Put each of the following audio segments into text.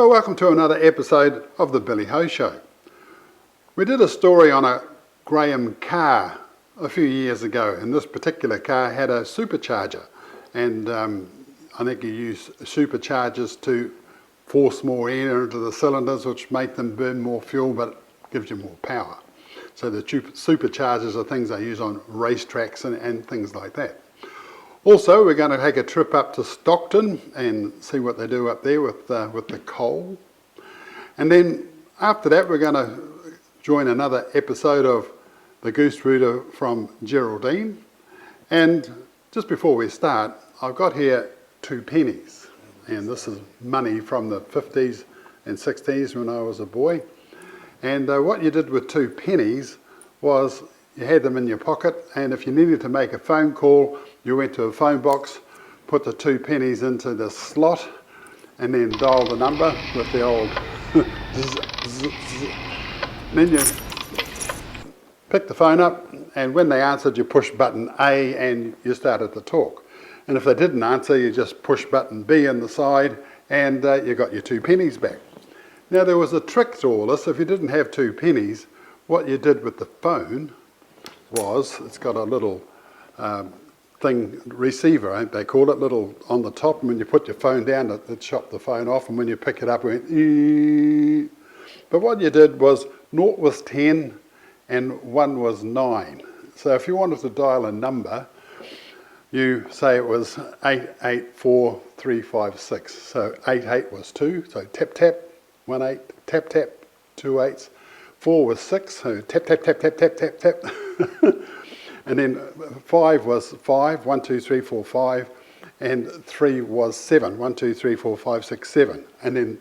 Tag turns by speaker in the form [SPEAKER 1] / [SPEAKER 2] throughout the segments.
[SPEAKER 1] Well, welcome to another episode of the Billy Ho Show. We did a story on a Graham car a few years ago, and this particular car had a supercharger, and I think you use superchargers to force more air into the cylinders, which make them burn more fuel, but gives you more power. So the superchargers are things they use on racetracks and things like that. Also, we're going to take a trip up to Stockton and see what they do up there with the coal. And then after that, we're going to join another episode of the Goose Rooter from Geraldine. And just before we start, I've got here 2 pennies. And this is money from the 50s and 60s when I was a boy. And what you did with 2 pennies was you had them in your pocket, and if you needed to make a phone call, you went to a phone box, put the 2 pennies into the slot, and then dialed the number with the old then you picked the phone up, and when they answered, you push button A and you started to talk. And if they didn't answer, you just push button B on the side, and you got your 2 pennies back. Now, there was a trick to all this. If you didn't have 2 pennies, what you did with the phone was, it's got a little receiver, I think they call it, little on the top, and when you put your phone down, it shot the phone off, and when you pick it up, it went ee. But what you did was 0 was 10 and 1 was 9. So if you wanted to dial a number, you say it was 884356. So 88 was 2, so tap tap, 1 8, tap tap, 2 8s. 4 was 6, so tap tap tap tap tap tap tap. And then 5 was 5, 1 2 3 4 5, and 3 was 7, 1 2 3 4 5 6 7. And then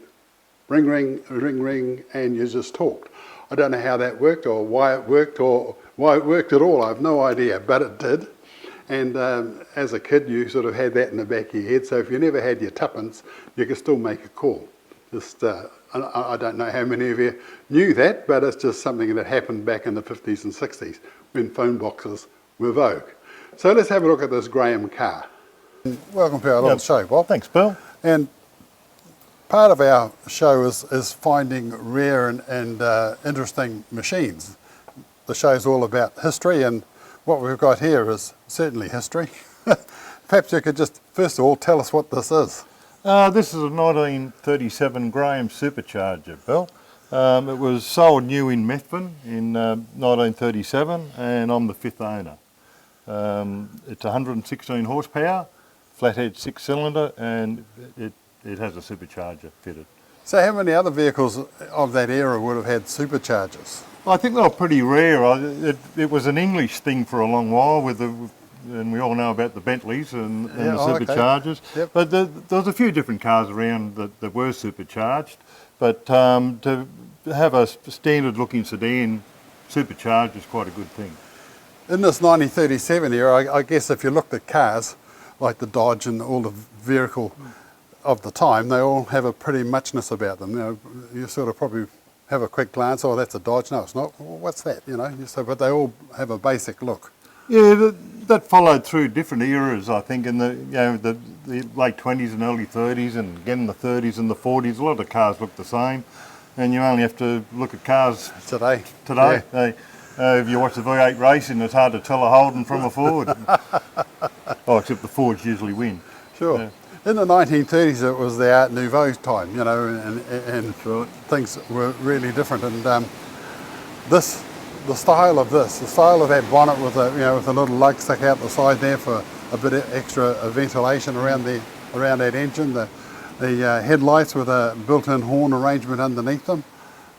[SPEAKER 1] ring ring ring ring, and you just talked. I don't know how that worked, or why it worked, or why it worked at all. I have no idea, but it did. And as a kid, you sort of had that in the back of your head. So if you never had your Tuppence, you could still make a call. Just I don't know how many of you knew that, but it's just something that happened back in the 50s and 60s when phone boxes were vogue. So let's have a look at this Graham car. Welcome to our little show, Bob.
[SPEAKER 2] Thanks, Bill.
[SPEAKER 1] And part of our show is finding rare and interesting machines. The show's all about history, and what we've got here is certainly history. Perhaps you could just, first of all, tell us what this is.
[SPEAKER 2] This is a 1937 Graham supercharger, Bill. It was sold new in Methven in 1937, and I'm the 5th owner. It's 116 horsepower, flathead 6-cylinder, and it has a supercharger fitted.
[SPEAKER 1] So how many other vehicles of that era would have had superchargers?
[SPEAKER 2] I think they were pretty rare. It was an English thing for a long while, and we all know about the Bentleys and the superchargers. Okay. Yep. But there was a few different cars around that were supercharged. But to have a standard looking sedan supercharged is quite a good thing.
[SPEAKER 1] In this 1937 era, I guess if you looked at cars like the Dodge and all the vehicle of the time, they all have a pretty muchness about them. You know, you sort of probably have a quick glance, oh, that's a Dodge. No, it's not. Well, what's that? You know, but they all have a basic look.
[SPEAKER 2] Yeah, that followed through different eras, I think, in the late 20s and early 30s, and again in the 30s and the 40s. A lot of the cars look the same, and you only have to look at cars
[SPEAKER 1] today.
[SPEAKER 2] Yeah. If you watch the V8 racing, it's hard to tell a Holden from a Ford. Except the Fords usually win.
[SPEAKER 1] Sure. Yeah. In the 1930s, it was the Art Nouveau time, you know, and things were really different. And the style of that bonnet with a little lug stuck out the side there for a bit of extra ventilation around that engine. The headlights with a built-in horn arrangement underneath them.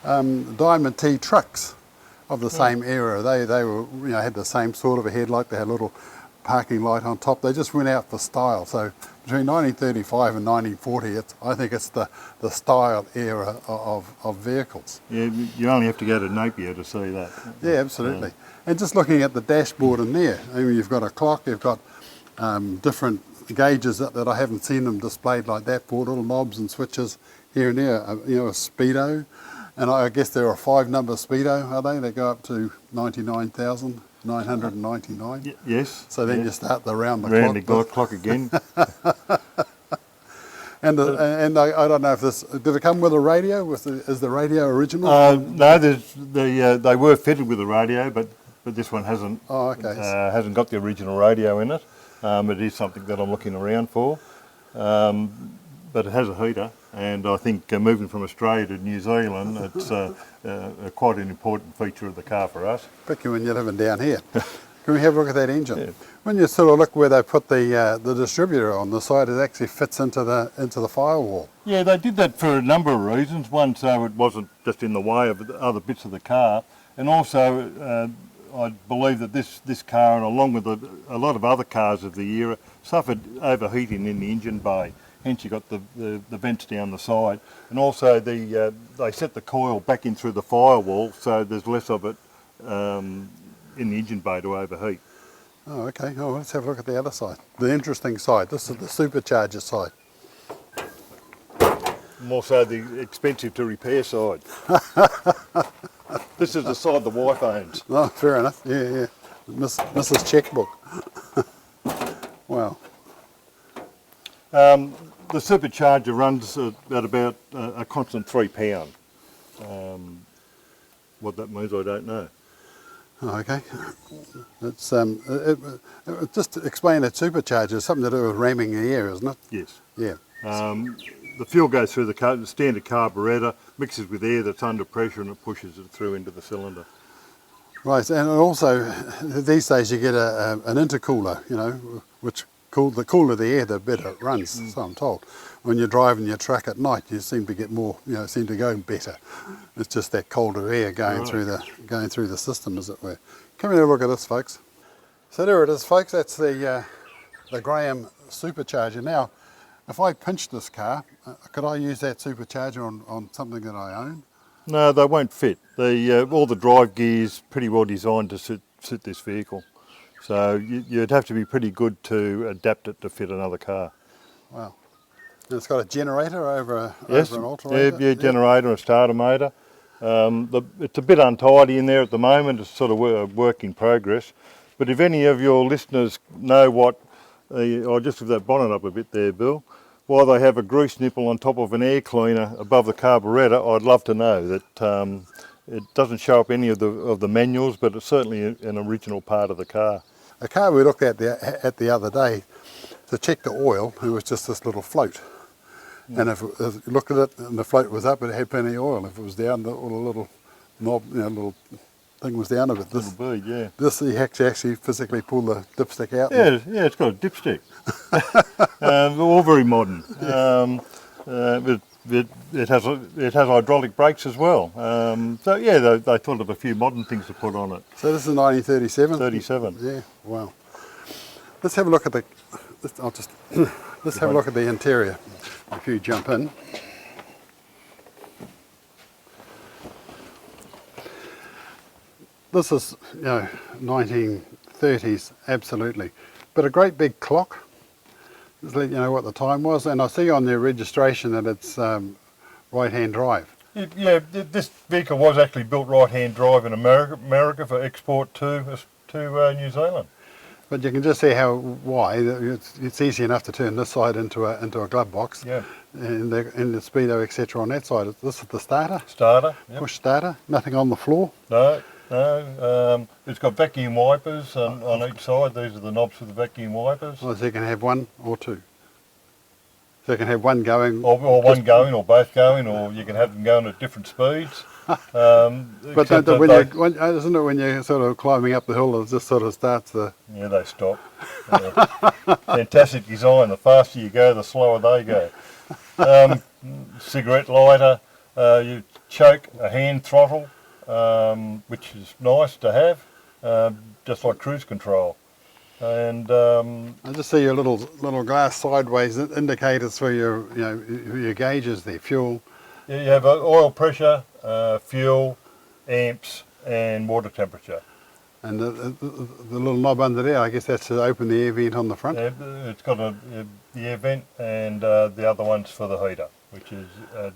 [SPEAKER 1] Diamond T trucks of the same era. They were had the same sort of a headlight. They had a little parking light on top. They just went out for style. So between 1935 and 1940, I think it's the style era of vehicles.
[SPEAKER 2] Yeah, you only have to go to Napier to see that.
[SPEAKER 1] Yeah, absolutely. And just looking at the dashboard in there, I mean, you've got a clock, you've got different gauges that I haven't seen them displayed like that, 4 little knobs and switches here and there, a speedo. And I guess there are 5-number speedo, are they? They go up to 99,999.
[SPEAKER 2] Yes.
[SPEAKER 1] So then you start the round the
[SPEAKER 2] clock. Round the clock again.
[SPEAKER 1] And I don't know if this did it come with a radio? Is the radio original?
[SPEAKER 2] No, they were fitted with a radio, but this one hasn't.
[SPEAKER 1] Oh, okay.
[SPEAKER 2] Hasn't got the original radio in it. It is something that I'm looking around for, but it has a heater, and I think moving from Australia to New Zealand, it's quite an important feature of the car for us.
[SPEAKER 1] Particularly when you're living down here. Can we have a look at that engine?
[SPEAKER 2] Yeah.
[SPEAKER 1] When you sort of look where they put the distributor on the side, it actually fits into the firewall.
[SPEAKER 2] Yeah, they did that for a number of reasons. One, so it wasn't just in the way of the other bits of the car, and also I believe that this car, and along with a lot of other cars of the era, suffered overheating in the engine bay. Hence you got the vents down the side, and also they set the coil back in through the firewall, so there's less of it in the engine bay to overheat.
[SPEAKER 1] Oh, okay. Oh, let's have a look at the other side. The interesting side. This is the supercharger side.
[SPEAKER 2] More so the expensive to repair side. This is the side the wife owns.
[SPEAKER 1] Oh, fair enough. Yeah, yeah. Mrs. Checkbook. Wow.
[SPEAKER 2] The supercharger runs at about a constant £3. What that means, I don't know.
[SPEAKER 1] Oh, okay. It's just to explain that supercharger is something to do with ramming the air, isn't it?
[SPEAKER 2] Yes.
[SPEAKER 1] Yeah.
[SPEAKER 2] The fuel goes through the standard carburettor, mixes with air that's under pressure, and it pushes it through into the cylinder.
[SPEAKER 1] Right, and also these days you get an intercooler, you know, which the cooler the air, the better it runs. So I'm told. When you're driving your truck at night, you seem to get more, you know, seem to go better. It's just that colder air going through the system, as it were. Come and have a look at this, folks. So there it is, folks. That's the Graham supercharger. Now, if I pinch this car, could I use that supercharger on something that I own?
[SPEAKER 2] No, they won't fit. All the drive gears pretty well designed to suit this vehicle. So you'd have to be pretty good to adapt it to fit another car.
[SPEAKER 1] Wow. And it's got a generator over an alternator?
[SPEAKER 2] Yeah, generator, a starter motor. It's a bit untidy in there at the moment. It's sort of a work in progress. But if any of your listeners know what, I'll just lift that bonnet up a bit there, Bill. Why they have a grease nipple on top of an air cleaner above the carburettor, I'd love to know. That it doesn't show up any of the manuals, but it's certainly an original part of the car.
[SPEAKER 1] A car we looked at the other day to check the oil, it was just this little float. And if you looked at it and the float was up, it had plenty of oil. If it was down, the little knob, you know, little thing was down a bit.
[SPEAKER 2] Little bead, yeah.
[SPEAKER 1] This you actually physically pull the dipstick out.
[SPEAKER 2] Yeah, it's got a dipstick. All very modern. It has hydraulic brakes as well. So yeah, they thought of a few modern things to put on it.
[SPEAKER 1] So this is 1937.
[SPEAKER 2] 37.
[SPEAKER 1] Yeah. Wow. Let's have a look at the. Let's have a look at the interior. If you jump in. This is, you know, 1930s, absolutely. But a great big clock. Just let you know what the time was. And I see on their registration that it's right-hand drive.
[SPEAKER 2] Yeah, this vehicle was actually built right-hand drive in America for export to New Zealand.
[SPEAKER 1] But you can just see why it's easy enough to turn this side into a glove box.
[SPEAKER 2] Yeah.
[SPEAKER 1] And the speedo, etc. on that side. This is the starter.
[SPEAKER 2] Starter. Yep.
[SPEAKER 1] Push starter. Nothing on the floor.
[SPEAKER 2] No. It's got vacuum wipers on each side. These are the knobs for the vacuum wipers.
[SPEAKER 1] Oh, so you can have one or two. So you can have one going.
[SPEAKER 2] Or one going, or both going, or you can have them going at different speeds.
[SPEAKER 1] But isn't it when you're sort of climbing up the hill, it just sort of starts the...
[SPEAKER 2] Yeah, they stop. Fantastic design. The faster you go, the slower they go. Cigarette lighter, you choke, a hand throttle, which is nice to have, just like cruise control. And
[SPEAKER 1] I just see your little glass sideways indicators for your gauges there, fuel.
[SPEAKER 2] Yeah, you have oil pressure, fuel, amps, and water temperature.
[SPEAKER 1] And the little knob under there, I guess that's to open the air vent on the front.
[SPEAKER 2] Yeah, it's got the air vent, and the other one's for the heater, which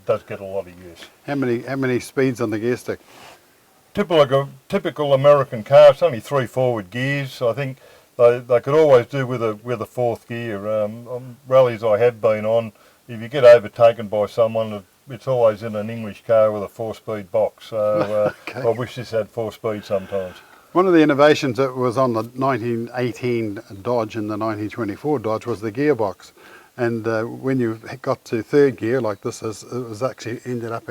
[SPEAKER 2] does get a lot of use. How
[SPEAKER 1] many speeds on the gear stick?
[SPEAKER 2] Typical American car. It's only 3 forward gears. I think they could always do with a fourth gear. On rallies I have been on, if you get overtaken by someone, it's always in an English car with a 4-speed box. So
[SPEAKER 1] Okay.
[SPEAKER 2] I wish this had 4 speed sometimes.
[SPEAKER 1] One of the innovations that was on the 1918 Dodge and the 1924 Dodge was the gearbox. And when you got to third gear, like this is, it was actually ended up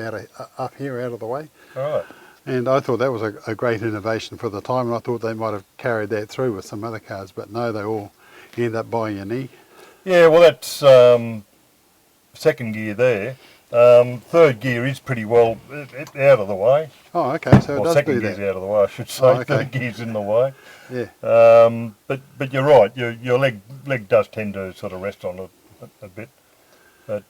[SPEAKER 1] up here out of the way.
[SPEAKER 2] Right.
[SPEAKER 1] And I thought that was a great innovation for the time, and I thought they might have carried that through with some other cars, but no, they all end up by your knee.
[SPEAKER 2] Yeah, well, that's second gear there. Third gear is pretty well out of the way.
[SPEAKER 1] Oh, okay, so it
[SPEAKER 2] Well,
[SPEAKER 1] does
[SPEAKER 2] second
[SPEAKER 1] do
[SPEAKER 2] gear's
[SPEAKER 1] that.
[SPEAKER 2] out of the way, I should say.
[SPEAKER 1] Oh, okay.
[SPEAKER 2] Third gear's in the way.
[SPEAKER 1] Yeah.
[SPEAKER 2] But you're right. Your leg does tend to sort of rest on it a bit. But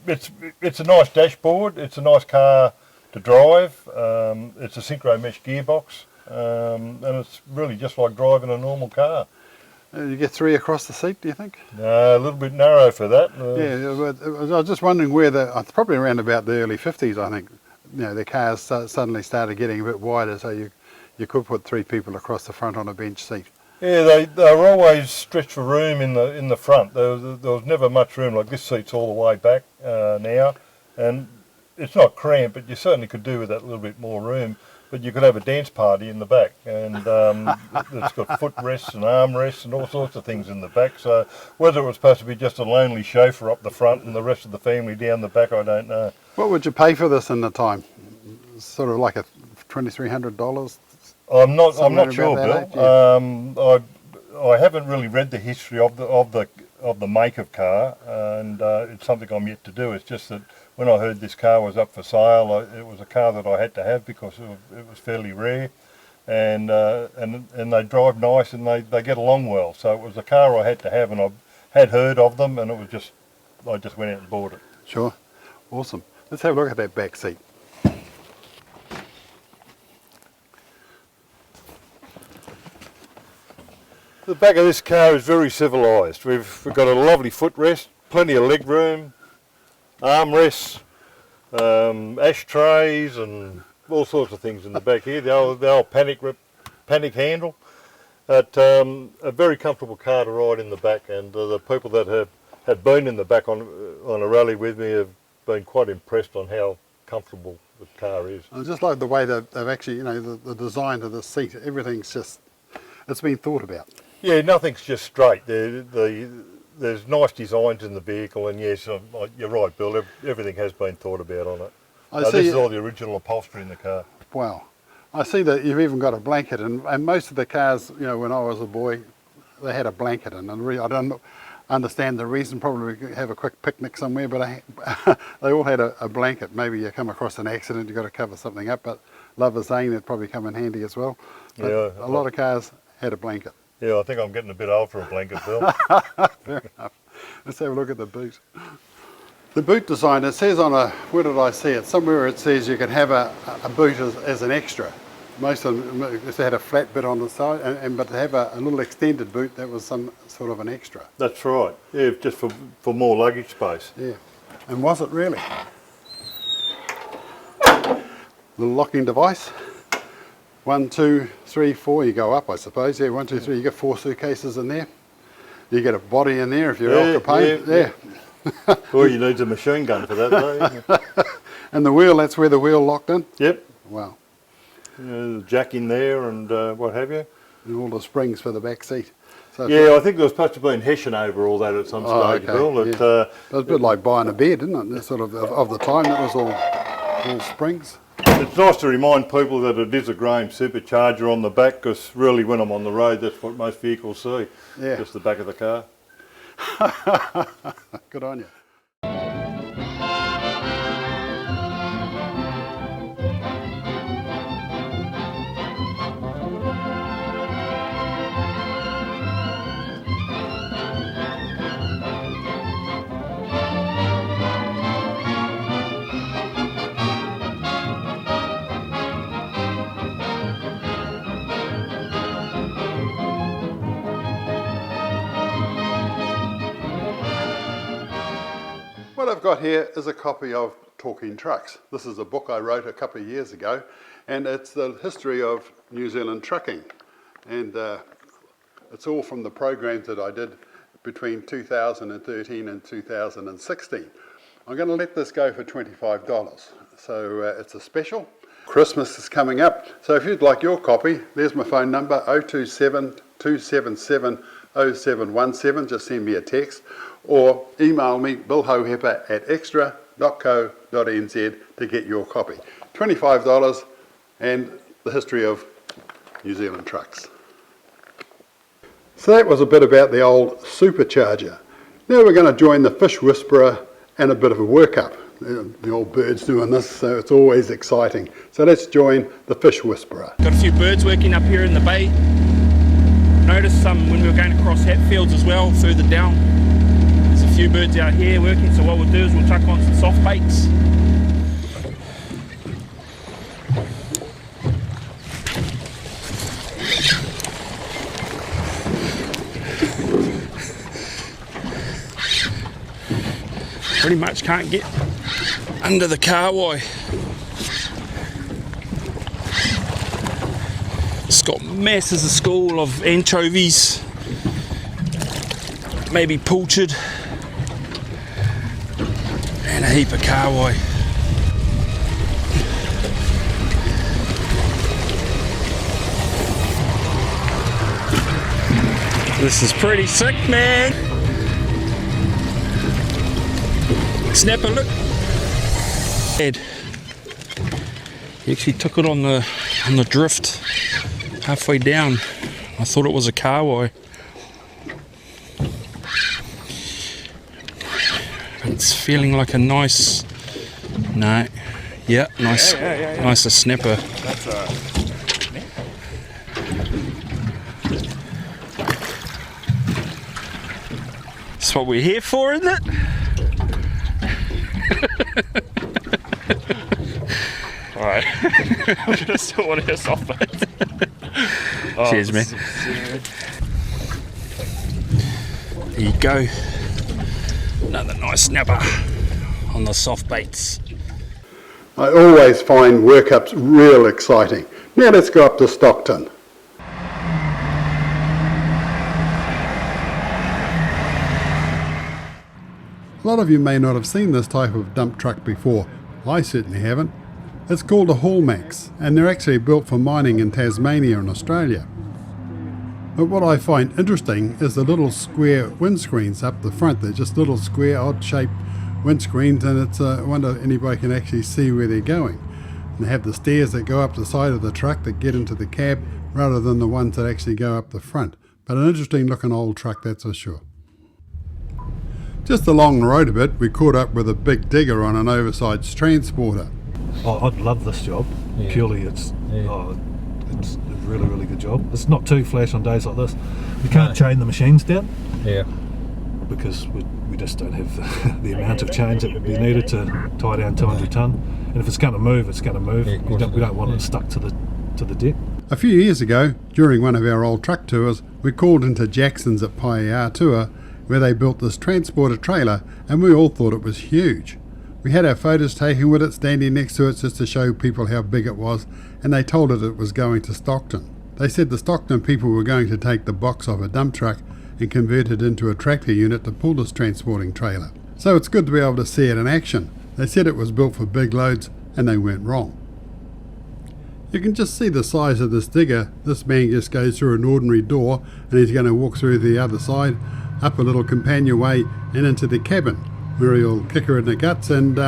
[SPEAKER 2] it's a nice dashboard. It's a nice car to drive. It's a synchro mesh gearbox, and it's really just like driving a normal car.
[SPEAKER 1] You get 3 across the seat, do you think?
[SPEAKER 2] A little bit narrow for that.
[SPEAKER 1] Yeah, but I was just wondering where it's probably around about the early 50s, I think. You know, the cars suddenly started getting a bit wider, so you could put 3 people across the front on a bench seat.
[SPEAKER 2] Yeah, they were always stretched for room in the front. There was never much room. Like this seat's all the way back now, and it's not cramped, but you certainly could do with that little bit more room. But you could have a dance party in the back, and it's got footrests and armrests and all sorts of things in the back. So whether it was supposed to be just a lonely chauffeur up the front and the rest of the family down the back, I don't know.
[SPEAKER 1] What would you pay for this in the time? Sort of like a $2,300?
[SPEAKER 2] I'm not
[SPEAKER 1] Somewhere
[SPEAKER 2] sure,
[SPEAKER 1] about
[SPEAKER 2] Bill.
[SPEAKER 1] that,
[SPEAKER 2] I haven't really read the history of the make of car, and it's something I'm yet to do. It's just that when I heard this car was up for sale, it was a car that I had to have because it was fairly rare, and they drive nice and they get along well. So it was a car I had to have, and I had heard of them, and I just went out and bought it.
[SPEAKER 1] Sure. Awesome. Let's have a look at that back seat.
[SPEAKER 2] The back of this car is very civilised. We've got a lovely footrest, plenty of leg room, armrests, ashtrays and all sorts of things in the back here. The old panic handle. A very comfortable car to ride in the back, and the people that have been in the back on a rally with me have been quite impressed on how comfortable the car is.
[SPEAKER 1] I just like the way they've actually, you know, the design of the seat, everything's just, it's been thought about.
[SPEAKER 2] Yeah, nothing's just straight. There's nice designs in the vehicle, and yes, you're right, Bill, everything has been thought about on it. This is all the original upholstery in the car.
[SPEAKER 1] Wow. I see that you've even got a blanket, and most of the cars, you know, when I was a boy, they had a blanket, and I don't understand the reason. Probably have a quick picnic somewhere, but they all had a blanket. Maybe you come across an accident, you've got to cover something up, but Lover's Lane would probably come in handy as well. But
[SPEAKER 2] yeah,
[SPEAKER 1] a lot of cars had a blanket.
[SPEAKER 2] Yeah, I think I'm getting a bit old for a blanket, Bill.
[SPEAKER 1] Fair enough. Let's have a look at the boot. The boot design, it says on where did I see it? Somewhere it says you can have a boot as an extra. Most of them, if they had a flat bit on the side, but to have a little extended boot, that was some sort of an extra.
[SPEAKER 2] That's right. Yeah, just for more luggage space.
[SPEAKER 1] Yeah. And was it really? Little locking device. 1, 2, 3, 4, you go up, I suppose. Yeah, 1, 2, 3, you get 4 suitcases in there. You get a body in there if you're Al Capone. Yeah.
[SPEAKER 2] Well, you need a machine gun for that, though.
[SPEAKER 1] And the wheel, that's where the wheel locked in?
[SPEAKER 2] Yep.
[SPEAKER 1] Wow.
[SPEAKER 2] The jack in there and what have you.
[SPEAKER 1] And all the springs for the back seat. So
[SPEAKER 2] yeah, I think there was supposed to be a hessian over all that at some stage,
[SPEAKER 1] okay.
[SPEAKER 2] Bill.
[SPEAKER 1] Yeah. It was a bit like buying a bed, isn't it? That sort of the time, that was all springs.
[SPEAKER 2] It's nice to remind people that it is a Graham supercharger on the back, because really when I'm on the road, that's what most vehicles see.
[SPEAKER 1] Yeah.
[SPEAKER 2] Just the back of the car.
[SPEAKER 1] Good on you. What I've got here is a copy of Talking Trucks. This is a book I wrote a couple of years ago, and it's the history of New Zealand trucking. And it's all from the programs that I did between 2013 and 2016. I'm going to let this go for $25. So it's a special. Christmas is coming up, so if you'd like your copy, there's my phone number, 027 277 0717. Just send me a text or email me, billhoheper@extra.co.nz to get your copy. $25 and the history of New Zealand trucks. So that was a bit about the old supercharger. Now we're going to join the fish whisperer and a bit of a workup. The old bird's doing this, so it's always exciting. So let's join the fish whisperer.
[SPEAKER 3] Got a few birds working up here in the bay. Noticed some when we were going across Hatfields as well, further down. There's a few birds out here working, so what we'll do is we'll chuck on some soft baits. Pretty much can't get under the carway. It's got masses of school of anchovies, maybe pilchard, and a heap of carway. This is pretty sick, man. Snapper, look. He actually took it on the drift halfway down. I thought it was a carway. It's feeling like a nice, nice a snapper.
[SPEAKER 4] That's
[SPEAKER 3] That's what we're here for, isn't it?
[SPEAKER 4] Alright. I'm gonna still want to hear soft baits.
[SPEAKER 3] Cheers, man. There you go. Another nice snapper on the soft baits.
[SPEAKER 1] I always find workups real exciting. Now let's go up to Stockton. A lot of you may not have seen this type of dump truck before. I certainly haven't. It's called a Hallmax, and they're actually built for mining in Tasmania and Australia. But what I find interesting is the little square windscreens up the front. They're just little square, odd-shaped windscreens, and it's I wonder if anybody can actually see where they're going. And they have the stairs that go up the side of the truck that get into the cab, rather than the ones that actually go up the front. But an interesting-looking old truck, that's for sure. Just along the road a bit, we caught up with a big digger on an oversized transporter.
[SPEAKER 5] Oh, I'd love this job. Yeah. Purely, it's a really, really good job. It's not too flash on days like this. We can't chain the machines down.
[SPEAKER 6] Yeah.
[SPEAKER 5] Because we just don't have the amount of chains that would be needed to tie down 200 tonne. And if it's going to move, it's going to move.
[SPEAKER 6] Yeah,
[SPEAKER 5] we don't want it stuck to the deck.
[SPEAKER 1] A few years ago, during one of our old truck tours, we called into Jackson's at Paeatua, where they built this transporter trailer, and we all thought it was huge. We had our photos taken with it standing next to it just to show people how big it was, and they told it was going to Stockton. They said the Stockton people were going to take the box off a dump truck and convert it into a tractor unit to pull this transporting trailer. So it's good to be able to see it in action. They said it was built for big loads, and they weren't wrong. You can just see the size of this digger. This man just goes through an ordinary door, and he's going to walk through the other side, up a little companionway and into the cabin, where he'll kick her in the guts and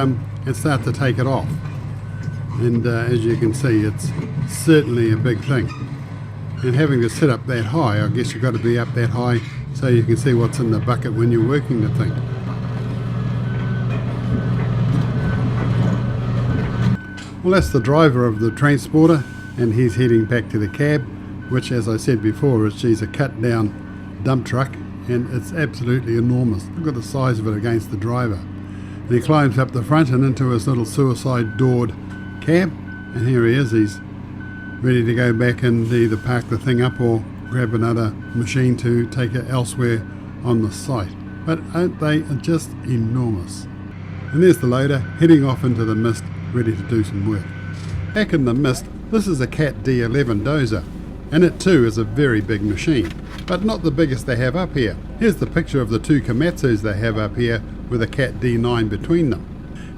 [SPEAKER 1] start to take it off. And as you can see, it's certainly a big thing. And having to sit up that high, I guess you've got to be up that high so you can see what's in the bucket when you're working the thing. Well, that's the driver of the transporter, and he's heading back to the cab, which, as I said before, is a cut down dump truck, and it's absolutely enormous. Look at the size of it against the driver. And he climbs up the front and into his little suicide doored cab, and here he is. He's ready to go back and either park the thing up or grab another machine to take it elsewhere on the site. But aren't they just enormous? And there's the loader heading off into the mist, ready to do some work. Back in the mist, this is a Cat D11 dozer, and it too is a very big machine, but not the biggest they have up here. Here's the picture of the two Komatsus they have up here with a Cat D9 between them.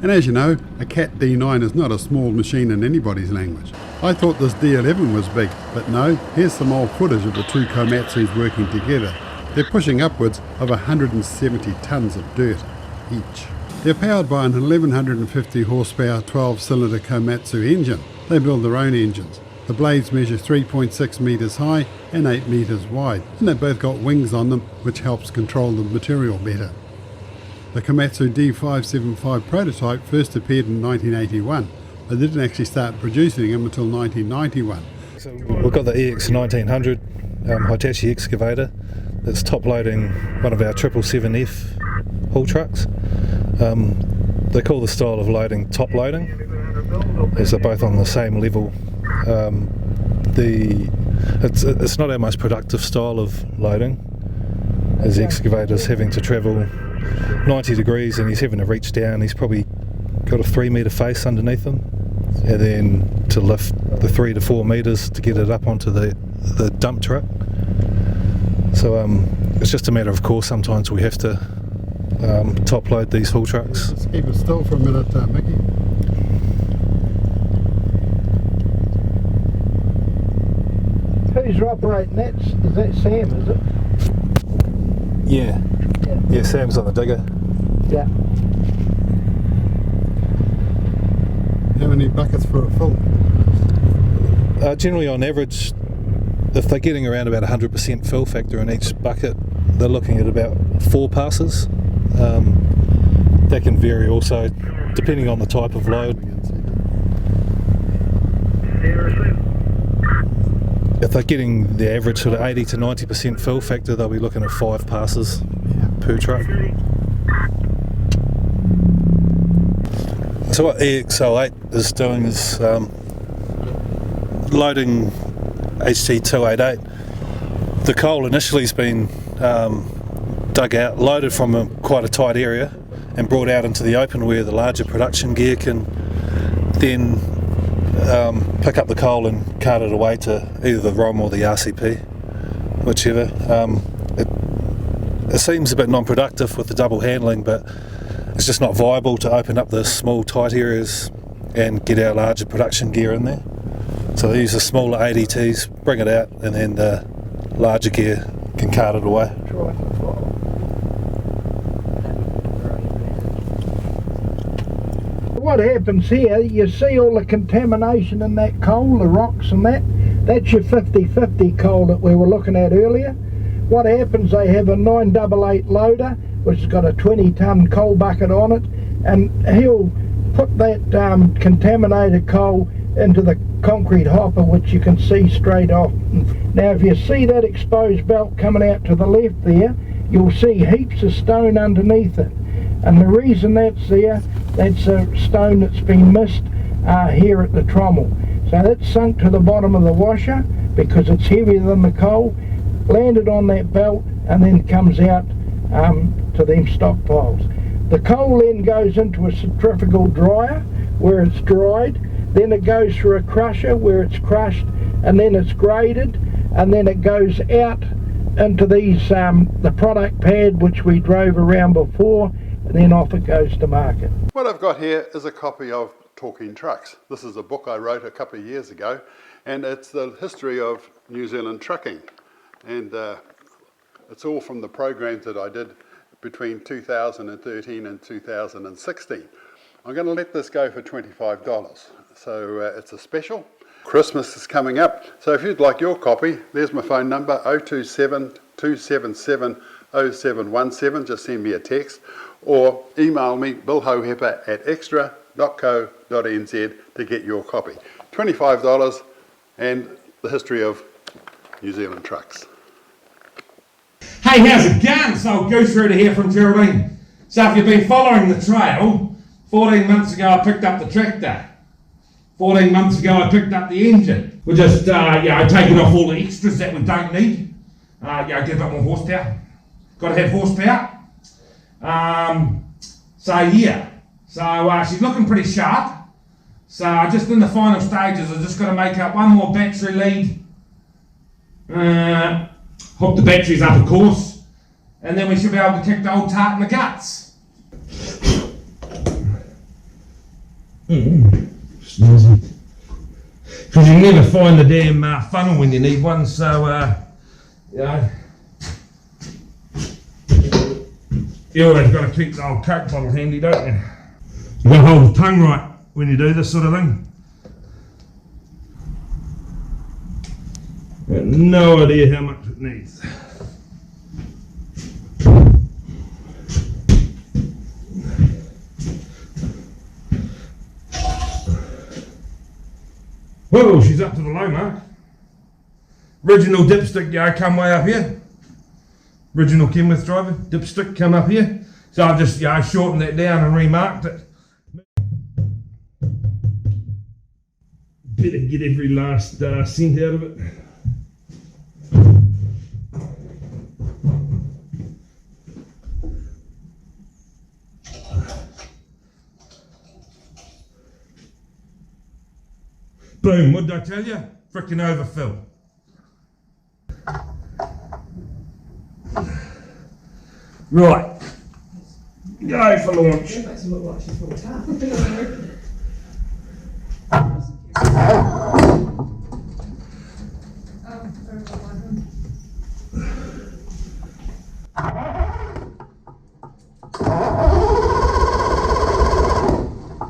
[SPEAKER 1] And as you know, a Cat D9 is not a small machine in anybody's language. I thought this D11 was big, but no, here's some old footage of the two Komatsus working together. They're pushing upwards of 170 tonnes of dirt each. They're powered by an 1150 horsepower 12-cylinder Komatsu engine. They build their own engines. The blades measure 3.6 metres high and 8 metres wide, and they've both got wings on them, which helps control the material better. The Komatsu D575 prototype first appeared in 1981, but they didn't actually start producing them until 1991.
[SPEAKER 5] So we've got the EX1900 Hitachi excavator that's top loading one of our 777F haul trucks. They call the style of loading top loading, as they're both on the same level. It's not our most productive style of loading, as the excavator's having to travel 90 degrees and he's having to reach down. He's probably got a 3 metre face underneath him, and then to lift the 3 to 4 metres to get it up onto the dump truck. So it's just a matter of course, sometimes we have to top load these haul trucks.
[SPEAKER 1] Let's keep it still for a minute, Mickey.
[SPEAKER 6] Who's operating that? Is that Sam, is it?
[SPEAKER 5] Yeah, Sam's on the digger.
[SPEAKER 6] Yeah.
[SPEAKER 1] How many buckets for a fill?
[SPEAKER 5] Generally on average, if they're getting around about 100% fill factor in each bucket, they're looking at about 4 passes. That can vary also depending on the type of load. If they're getting the average sort of 80 to 90% fill factor, they'll be looking at 5 passes per truck. So what EXL8 is doing is loading HT288. The coal initially has been dug out, loaded from quite a tight area and brought out into the open where the larger production gear can then pick up the coal and cart it away to either the ROM or the RCP, whichever. It seems a bit non-productive with the double handling, but it's just not viable to open up the small tight areas and get our larger production gear in there. So they use the smaller ADTs, bring it out, and then the larger gear can cart it away.
[SPEAKER 6] What happens here, you see all the contamination in that coal, the rocks and that. That's your 50-50 coal that we were looking at earlier. What happens, they have a 988 loader, which has got a 20-tonne coal bucket on it, and he'll put that contaminated coal into the concrete hopper, which you can see straight off. Now if you see that exposed belt coming out to the left there, you'll see heaps of stone underneath it. And the reason that's there, that's a stone that's been missed here at the trommel. So that's sunk to the bottom of the washer because it's heavier than the coal, landed on that belt, and then comes out to them stockpiles. The coal then goes into a centrifugal dryer where it's dried, then it goes through a crusher where it's crushed, and then it's graded, and then it goes out into these the product pad which we drove around before, and then off it goes to market.
[SPEAKER 1] What I've got here is a copy of Talking Trucks. This is a book I wrote a couple of years ago, and it's the history of New Zealand trucking. And it's all from the programs that I did between 2013 and 2016. I'm going to let this go for $25. So it's a special. Christmas is coming up, so if you'd like your copy, there's my phone number, 027 277 0717. Just send me a text or email me, billhohepper@extra.co.nz to get your copy. $25 and the history of New Zealand trucks.
[SPEAKER 7] Hey, how's it going? So Goose Rooter here from Geraldine. So if you've been following the trail, 14 months ago I picked up the tractor. 14 months ago I picked up the engine. We're just taking off all the extras that we don't need. Get a bit more horsepower. Got to have horsepower. So she's looking pretty sharp. So just in the final stages, I've just got to make up one more battery lead Hook the batteries up, of course, and then we should be able to kick the old tart in the guts. Because you never find the damn funnel when you need one, so you know, you always got to keep the old Coke bottle handy, don't you? You got to hold the tongue right when you do this sort of thing. Got no idea how much it needs. Whoa, she's up to the low mark. Original dipstick, yeah, come way up here. Original Kenworth driver, dipstick, come up here. So I've just shortened that down and remarked it. Better get every last cent out of it. Boom, what did I tell you? Frickin' overfill. Right, go for launch.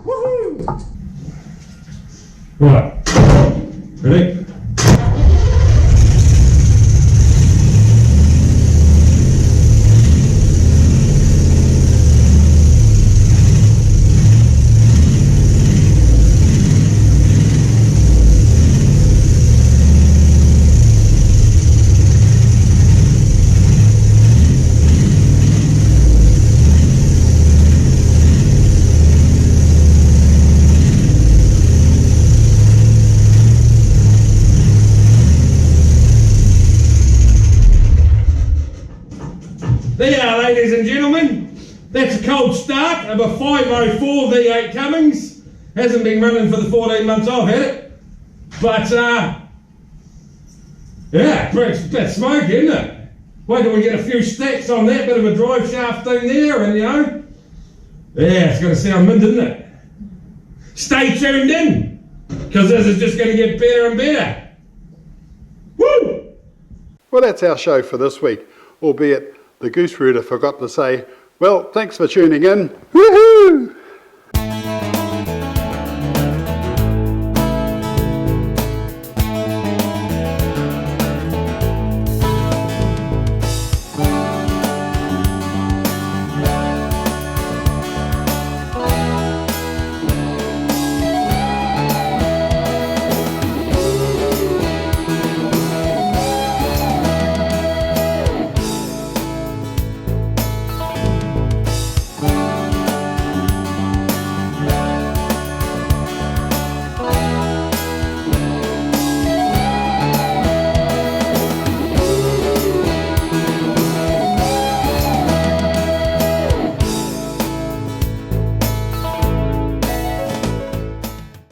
[SPEAKER 7] Woohoo! Right, ready? There, ladies and gentlemen, that's a cold start of a 504 V8 Cummins. Hasn't been running for the 14 months I've had it. But, yeah, it's a bit smoky, isn't it? Wait till we get a few stacks on that, bit of a drive shaft thing there, and you know, yeah, it's going to sound mint, isn't it? Stay tuned in, because this is just going to get better and better. Woo!
[SPEAKER 1] Well, that's our show for this week, albeit the Goose Rooter forgot to say, well, thanks for tuning in. Woohoo!